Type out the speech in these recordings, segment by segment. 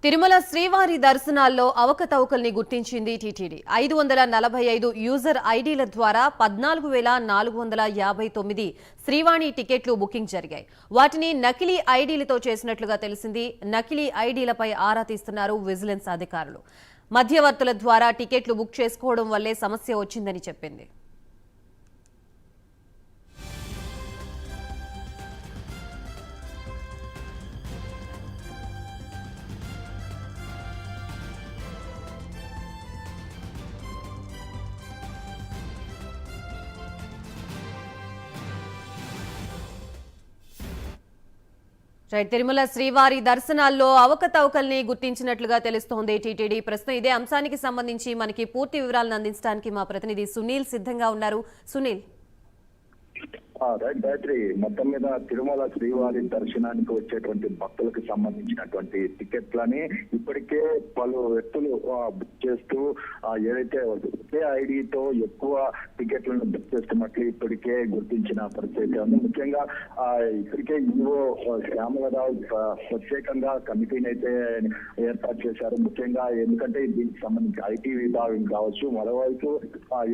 తిరుమల శ్రీవారి దర్శనాల్లో అవకతవకల్ని గుర్తించింది TTD. 545 user ఐడీల ద్వారా 14,459 శ్రీవాణి టికెట్లు బుకింగ్ జరిగాయి. వాటిని నకిలీ ఐడీలతో చేసినట్లుగా తెలిసింది. నకిలీ ఐడీలపై ఆరా తీస్తున్నారు విజిలెన్స్ అధికారులు. మధ్యవర్తుల ద్వారా టికెట్లు బుక్ చేసుకోవడం వల్లే సమస్య వచ్చిందని చెప్పింది. తిరుమల శ్రీవారి దర్శనాల్లో అవకతవకల్ని గుర్తించినట్లుగా తెలుస్తోంది టీటీడీ. ప్రస్తుతం ఇదే అంశానికి సంబంధించి మనకి పూర్తి వివరాలను అందించడానికి మా ప్రతినిధి సునీల్ సిద్ధంగా ఉన్నారు. సునీల్, రైట్ గాయత్రి, మొత్తం మీద తిరుమల శ్రీవారి దర్శనానికి వచ్చేటువంటి భక్తులకు సంబంధించినటువంటి టికెట్లని ఇప్పటికే పలు వ్యక్తులు బుక్ చేస్తూ ఏదైతే ఒకే ఐడితో ఎక్కువ టికెట్లను బుక్ చేస్తున్నట్లు ఇప్పటికే గుర్తించిన పరిస్థితి ఉంది. ముఖ్యంగా ఇప్పటికే ఈవో శ్యామలరావు ప్రత్యేకంగా కమిటీని అయితే ఏర్పాటు చేశారు. ముఖ్యంగా ఎందుకంటే దీనికి సంబంధించి ఐటీ విభాగం కావచ్చు, మరోవైపు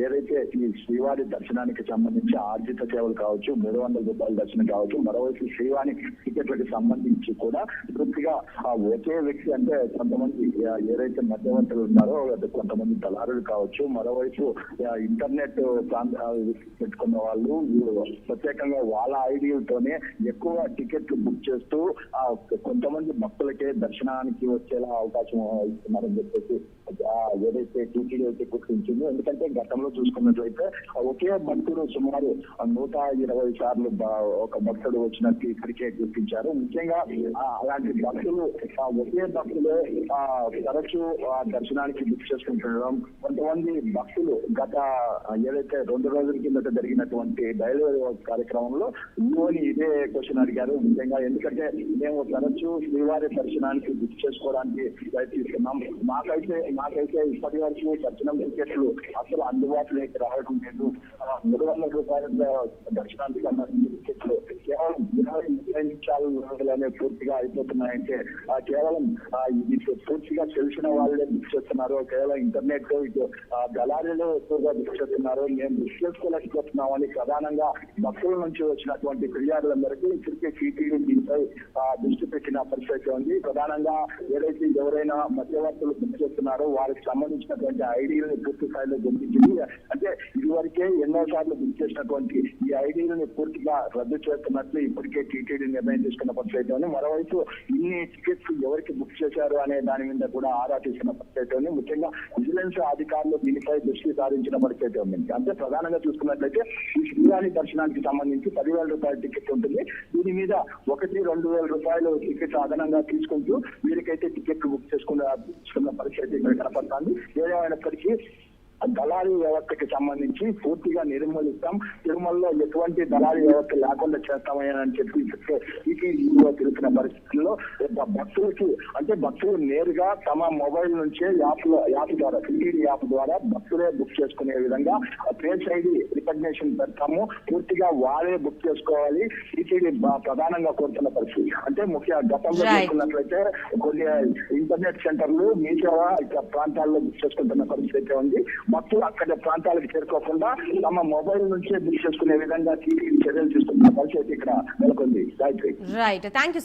ఏదైతే ఈ శ్రీవారి దర్శనానికి సంబంధించి ఆర్జిత సేవలు కావచ్చు, 300 రూపాయల దర్శనం కావచ్చు, మరోవైపు శ్రీవాణి టికెట్లకు సంబంధించి కూడా పూర్తిగా ఒకే వ్యక్తి, అంటే కొంతమంది ఏదైతే మధ్యవర్తులు ఉన్నారో కొంతమంది దళారులు కావచ్చు, మరోవైపు ఇంటర్నెట్ పెట్టుకున్న వాళ్ళు ప్రత్యేకంగా వాళ్ళ ఐడియాలతోనే ఎక్కువ టికెట్లు బుక్ చేస్తూ కొంతమంది భక్తులకే దర్శనానికి వచ్చేలా అవకాశం ఇస్తున్నారని చెప్పేసి ఏదైతే టీటీడీ అయితే గుర్తించింది. ఎందుకంటే గతంలో చూసుకున్నట్లయితే ఒకే భక్తుడు సుమారు 120 సార్లు ఒక భక్తుడు వచ్చినట్టు ఇప్పటికే గుర్తించారు. ముఖ్యంగా అలాంటి భక్తులు ఒకే భక్తులే తరచూ దర్శనానికి బుక్ చేసుకుంటుండడం, కొంతమంది భక్తులు గత ఏదైతే 2 రోజుల కిందట జరిగినటువంటి డైలీ కార్యక్రమంలో ఇదే క్వశ్చన్ అడిగారు. ముఖ్యంగా ఎందుకంటే మేము తరచూ శ్రీవారి దర్శనానికి బుక్ చేసుకోవడానికి ప్రయత్నిస్తున్నాం, మాకైతే ఇప్పటి వరకు దర్శనం టికెట్లు అసలు అందుబాటులోకి రావడం లేదు. 300 రూపాయల దర్శనానికి సంబంధించిన టికెట్లు కేవలం 20 నిమిషాలలోనే పూర్తిగా అయిపోతున్నాయంటే కేవలం ఇది పూర్తిగా తెలిసిన వాళ్ళే బుక్ చేస్తున్నారు. కేవలం ఇంటర్నెట్ ఇటు దళారీలు ఎక్కువగా బుక్ చేస్తున్నారు. మేము బుక్ చేసుకోలేకపోతున్నామని ప్రధానంగా భక్తుల నుంచి వచ్చినటువంటి ఫిర్యాదులందరికీ ఇప్పటికే టీటీడీ దీనిపై దృష్టి పెట్టిన పరిస్థితి ఉంది. ప్రధానంగా ఏదైతే ఎవరైనా మధ్యవర్తులు బుక్ చేస్తున్నారో వారికి సంబంధించినటువంటి ఐడీలను పూర్తి స్థాయిలో గుర్తించింది. అంటే ఇదివరకే ఎన్నోసార్లు బుక్ చేసినటువంటి ఈ ఐడీలను పూర్తిగా రద్దు చేస్తున్నట్లు ఇప్పటికే టీటీడీ నిర్ణయం తీసుకున్న పరిస్థితి ఉంది. మరోవైపు ఇన్ని టికెట్స్ ఎవరికి బుక్ చేశారు అనే దాని మీద కూడా ఆరా తీసుకున్న పరిస్థితి ఉంది. ముఖ్యంగా విజిలెన్స్ అధికారులు దీనిపై దృష్టి సారించిన పరిస్థితి ఉంది. అంటే ప్రధానంగా చూసుకున్నట్లయితే ఈ శ్రీవారి దర్శనానికి సంబంధించి 10,000 రూపాయల టికెట్ ఉంటుంది. దీని మీద 1,000-2,000 రూపాయలు టికెట్ అదనంగా తీసుకుంటూ వీరికైతే టికెట్లు బుక్ చేసుకున్న పరిస్థితి ఇక్కడ కనపడుతుంది. ఏదేమైనప్పటికీ దళారీ వ్యవస్థకి సంబంధించి పూర్తిగా నిర్మూలిస్తాం, తిరుమలలో ఎటువంటి దళారీ వ్యవస్థ లేకుండా చేస్తామని చెప్పి తెలిసిన పరిస్థితుల్లో భక్తులకి, అంటే భక్తులు నేరుగా తమ మొబైల్ నుంచే యాప్ ద్వారా టీటీడీ యాప్ ద్వారా భక్తులే బుక్ చేసుకునే విధంగా ఫేస్ ఐడి రికగ్నిషన్ పెడతాము. పూర్తిగా వారే బుక్ చేసుకోవాలి టీటీడీ ప్రధానంగా కోరుతున్న పరిస్థితి. అంటే ముఖ్య గతంలో చూసుకున్నట్లయితే కొన్ని ఇంటర్నెట్ సెంటర్లు మీ సేవ ప్రాంతాల్లో బుక్ చేసుకుంటున్న పరిస్థితి ఉంది. భక్తులు అక్కడ ప్రాంతాలకు చేరుకోకుండా తమ మొబైల్ నుంచే బుక్ చేసుకునే విధంగా టీటీడీ చర్యలు తీసుకున్న పరిస్థితి ఇక్కడ నెలకొంది. Right, thank you.